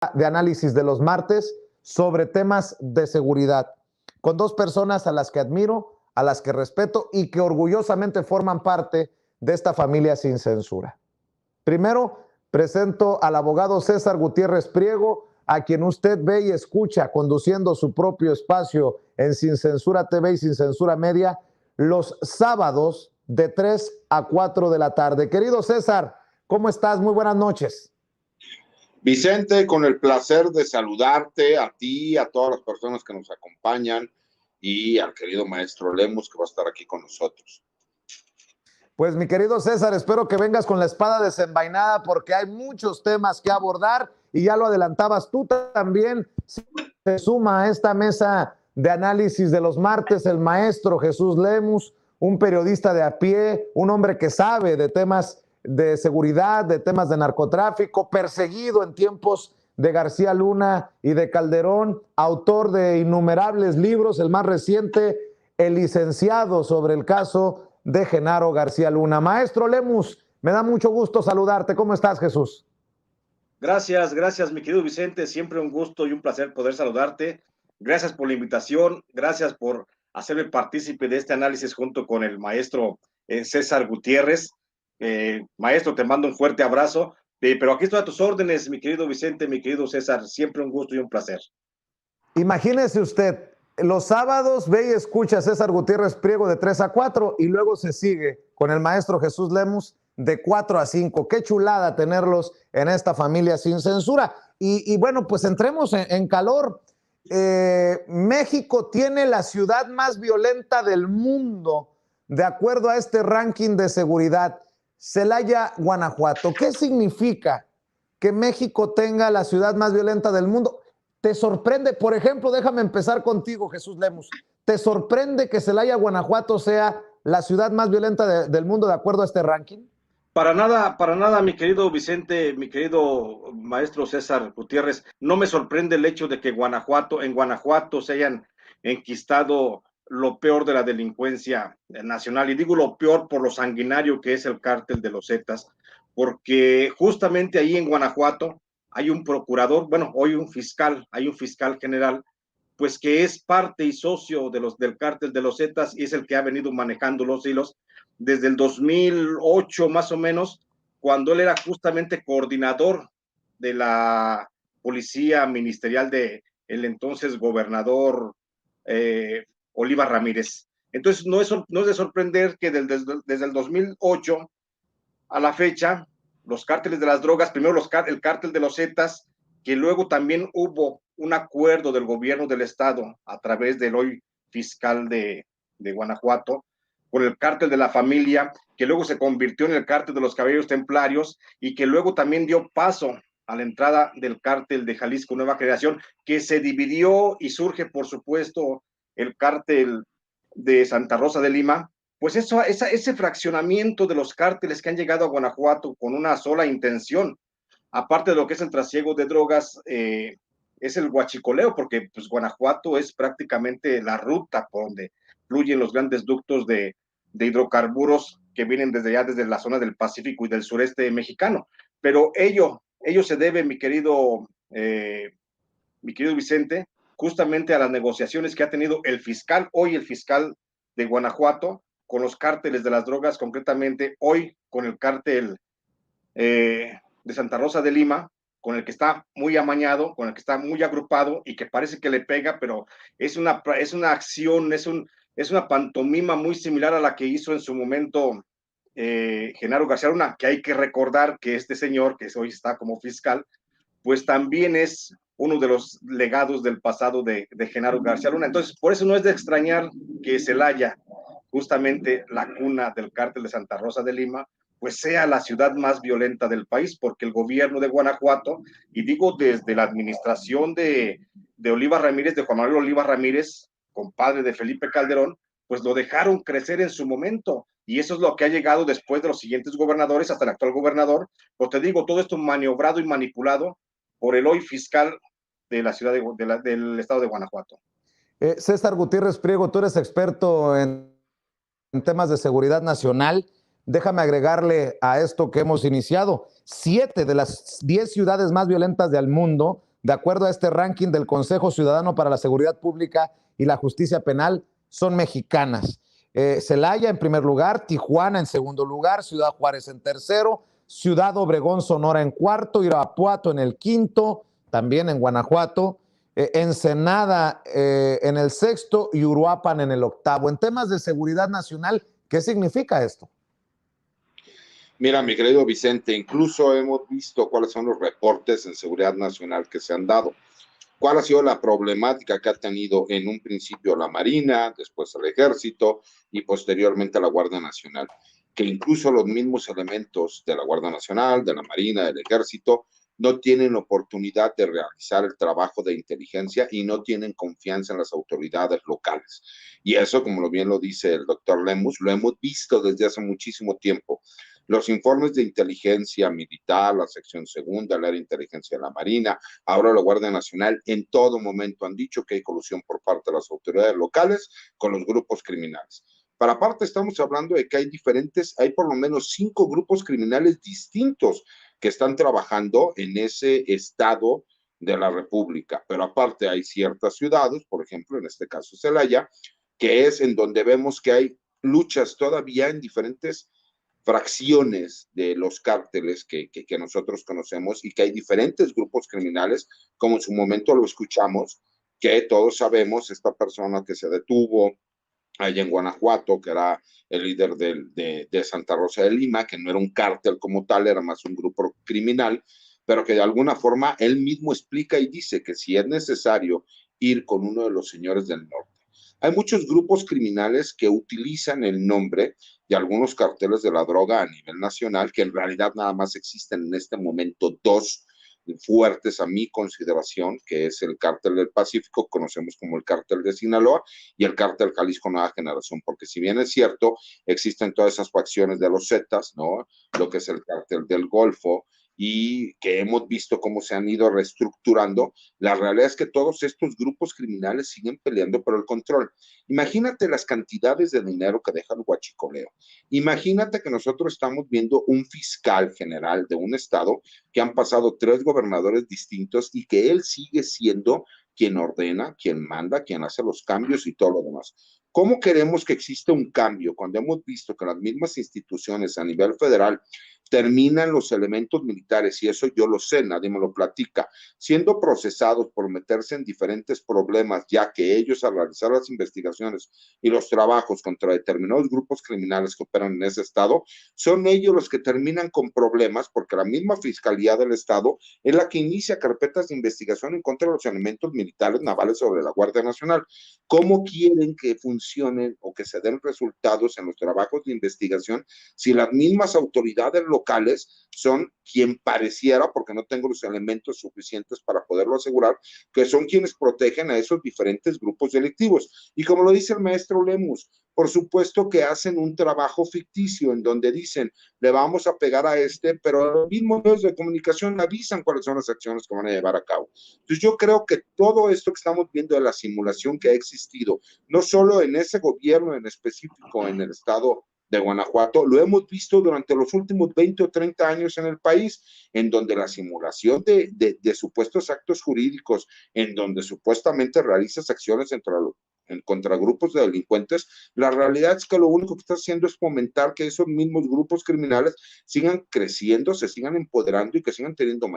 mesa de análisis de los martes sobre temas de seguridad, con dos personas a las que admiro, a las que respeto y que orgullosamente forman parte de esta familia sin censura. Primero, presento al abogado César Gutiérrez Priego, a quien usted ve y escucha conduciendo su propio espacio en Sin Censura TV y Sin Censura Media los sábados de 3 a 4 de la tarde. Querido César, ¿cómo estás? Muy buenas noches. Vicente, con el placer de saludarte a ti, a todas las personas que nos acompañan y al querido maestro Lemus que va a estar aquí con nosotros. Pues mi querido César, espero que vengas con la espada desenvainada porque hay muchos temas que abordar y ya lo adelantabas tú también. Se suma a esta mesa de análisis de los martes el maestro Jesús Lemus, un periodista de a pie, un hombre que sabe de temas de seguridad, de temas de narcotráfico, perseguido en tiempos de García Luna y de Calderón, autor de innumerables libros, el más reciente, El licenciado, sobre el caso de Genaro García Luna. Maestro Lemus, me da mucho gusto saludarte. ¿Cómo estás, Jesús? Gracias, mi querido Vicente. Siempre un gusto y un placer poder saludarte. Gracias por la invitación, gracias por hacerme partícipe de este análisis junto con el maestro César Gutiérrez. Maestro, te mando un fuerte abrazo, pero aquí estoy a tus órdenes, mi querido Vicente, mi querido César. Siempre un gusto y un placer. Imagínese usted, los sábados ve y escucha a César Gutiérrez Priego de 3 a 4 y luego se sigue con el maestro Jesús Lemus de 4 a 5. Qué chulada tenerlos en esta familia sin censura. Y bueno, pues entremos en calor. México tiene la ciudad más violenta del mundo, de acuerdo a este ranking de seguridad, Celaya, Guanajuato. ¿Qué significa que México tenga la ciudad más violenta del mundo? ¿Te sorprende? Por ejemplo, déjame empezar contigo, Jesús Lemus. ¿Te sorprende que Celaya, Guanajuato sea la ciudad más violenta del mundo de acuerdo a este ranking? Para nada, mi querido Vicente, mi querido maestro César Gutiérrez, no me sorprende el hecho de que en Guanajuato se hayan enquistado lo peor de la delincuencia nacional, y digo lo peor por lo sanguinario que es el cártel de los Zetas, porque justamente ahí en Guanajuato hay un procurador, bueno, hoy hay un fiscal general, pues que es parte y socio del cártel de los Zetas y es el que ha venido manejando los hilos desde el 2008 más o menos, cuando él era justamente coordinador de la policía ministerial de el entonces gobernador Oliva Ramírez. Entonces no es de sorprender que desde el 2008 a la fecha, los cárteles de las drogas, primero el cártel de los Zetas, que luego también hubo un acuerdo del gobierno del estado a través del hoy fiscal de Guanajuato, con el cártel de la familia, que luego se convirtió en el cártel de los caballeros templarios y que luego también dio paso a la entrada del cártel de Jalisco Nueva Generación, que se dividió y surge, por supuesto, el cártel de Santa Rosa de Lima. Pues ese fraccionamiento de los cárteles que han llegado a Guanajuato con una sola intención, aparte de lo que es el trasiego de drogas, es el huachicoleo, porque pues Guanajuato es prácticamente la ruta por donde fluyen los grandes ductos de hidrocarburos que vienen desde la zona del Pacífico y del sureste mexicano. Pero ello se debe, mi querido Vicente, justamente a las negociaciones que ha tenido el fiscal de Guanajuato, con los cárteles de las drogas, concretamente hoy con el cártel de Santa Rosa de Lima, con el que está muy amañado, con el que está muy agrupado y que parece que le pega, pero es una acción, es una pantomima muy similar a la que hizo en su momento Genaro García Luna, que hay que recordar que este señor, que hoy está como fiscal, pues también es uno de los legados del pasado de Genaro García Luna. Entonces, por eso no es de extrañar que Celaya, justamente la cuna del cártel de Santa Rosa de Lima, pues sea la ciudad más violenta del país, porque el gobierno de Guanajuato, y digo desde la administración de Oliva Ramírez, de Juan Manuel Oliva Ramírez, compadre de Felipe Calderón, pues lo dejaron crecer en su momento, y eso es lo que ha llegado después de los siguientes gobernadores hasta el actual gobernador. Pues te digo, todo esto maniobrado y manipulado por el hoy fiscal de la ciudad del estado de Guanajuato. César Gutiérrez Priego, tú eres experto en temas de seguridad nacional. Déjame agregarle a esto que hemos iniciado. 7 de las 10 ciudades más violentas del mundo de acuerdo a este ranking del Consejo Ciudadano para la Seguridad Pública y la Justicia Penal, son mexicanas. Celaya en primer lugar, Tijuana en segundo lugar, Ciudad Juárez en tercero, Ciudad Obregón, Sonora en cuarto, Irapuato en el quinto, también en Guanajuato, Ensenada en el sexto y Uruapan en el octavo. En temas de seguridad nacional, ¿qué significa esto? Mira, mi querido Vicente, incluso hemos visto cuáles son los reportes en seguridad nacional que se han dado. ¿Cuál ha sido la problemática que ha tenido en un principio la Marina, después el Ejército y posteriormente la Guardia Nacional? Que incluso los mismos elementos de la Guardia Nacional, de la Marina, del Ejército, no tienen oportunidad de realizar el trabajo de inteligencia y no tienen confianza en las autoridades locales. Y eso, como bien lo dice el doctor Lemus, lo hemos visto desde hace muchísimo tiempo. Los informes de inteligencia militar, la sección segunda, el área de inteligencia de la Marina, ahora la Guardia Nacional, en todo momento han dicho que hay colusión por parte de las autoridades locales con los grupos criminales. Para aparte, estamos hablando de que hay por lo menos 5 grupos criminales distintos que están trabajando en ese estado de la República. Pero aparte hay ciertas ciudades, por ejemplo, en este caso Celaya, que es en donde vemos que hay luchas todavía en diferentes fracciones de los cárteles que nosotros conocemos y que hay diferentes grupos criminales, como en su momento lo escuchamos, que todos sabemos, esta persona que se detuvo allá en Guanajuato, que era el líder de Santa Rosa de Lima, que no era un cártel como tal, era más un grupo criminal, pero que de alguna forma él mismo explica y dice que si es necesario ir con uno de los señores del norte. Hay muchos grupos criminales que utilizan el nombre de algunos carteles de la droga a nivel nacional, que en realidad nada más existen en este momento 2 fuertes a mi consideración, que es el cártel del Pacífico, conocemos como el cártel de Sinaloa, y el cártel Jalisco Nueva Generación, porque si bien es cierto, existen todas esas facciones de los Zetas, ¿no? Lo que es el cártel del Golfo, y que hemos visto cómo se han ido reestructurando, la realidad es que todos estos grupos criminales siguen peleando por el control. Imagínate las cantidades de dinero que deja el huachicoleo. Imagínate que nosotros estamos viendo un fiscal general de un estado que han pasado 3 gobernadores distintos y que él sigue siendo quien ordena, quien manda, quien hace los cambios y todo lo demás. ¿Cómo queremos que exista un cambio cuando hemos visto que las mismas instituciones a nivel federal terminan los elementos militares, y eso yo lo sé, nadie me lo platica, siendo procesados por meterse en diferentes problemas, ya que ellos al realizar las investigaciones y los trabajos contra determinados grupos criminales que operan en ese estado, son ellos los que terminan con problemas, porque la misma Fiscalía del Estado es la que inicia carpetas de investigación en contra de los elementos militares navales sobre la Guardia Nacional. ¿Cómo quieren que funcionen o que se den resultados en los trabajos de investigación si las mismas autoridades locales son quien pareciera, porque no tengo los elementos suficientes para poderlo asegurar, que son quienes protegen a esos diferentes grupos delictivos? Y como lo dice el maestro Lemus, por supuesto que hacen un trabajo ficticio en donde dicen, le vamos a pegar a pero los mismos medios de comunicación avisan cuáles son las acciones que van a llevar a cabo. Entonces yo creo que todo esto que estamos viendo de la simulación que ha existido, no solo en ese gobierno en específico en el estado de Guanajuato, lo hemos visto durante los últimos 20 o 30 años en el país, en donde la simulación de supuestos actos jurídicos, en donde supuestamente realizas acciones contra grupos de delincuentes, la realidad es que lo único que está haciendo es fomentar que esos mismos grupos criminales sigan creciendo, se sigan empoderando y que sigan teniendo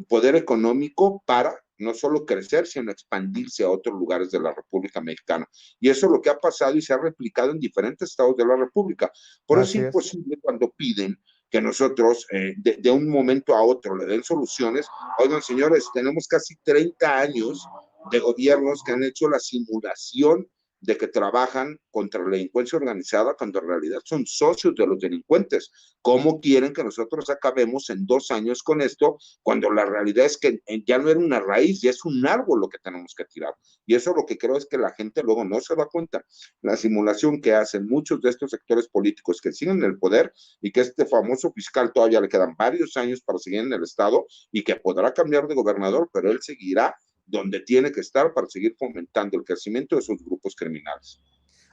poder económico para no solo crecer, sino expandirse a otros lugares de la República Mexicana. Y eso es lo que ha pasado y se ha replicado en diferentes estados de la República. Por eso es imposible cuando piden que nosotros de un momento a otro le den soluciones. Oigan, señores, tenemos casi 30 años de gobiernos que han hecho la simulación de que trabajan contra la delincuencia organizada cuando en realidad son socios de los delincuentes. ¿Cómo quieren que nosotros acabemos en 2 años con esto cuando la realidad es que ya no era una raíz, ya es un árbol lo que tenemos que tirar? Y eso lo que creo es que la gente luego no se da cuenta. La simulación que hacen muchos de estos sectores políticos que siguen en el poder y que este famoso fiscal todavía le quedan varios años para seguir en el Estado y que podrá cambiar de gobernador, pero él seguirá donde tiene que estar para seguir fomentando el crecimiento de esos grupos criminales.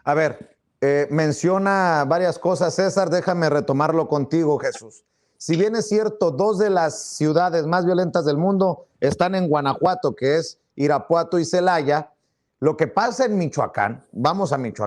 A ver, menciona varias cosas, César, déjame retomarlo contigo, Jesús. Si bien es cierto, dos de las ciudades más violentas del mundo están en Guanajuato, que es Irapuato y Celaya, lo que pasa en Michoacán, vamos a Michoacán,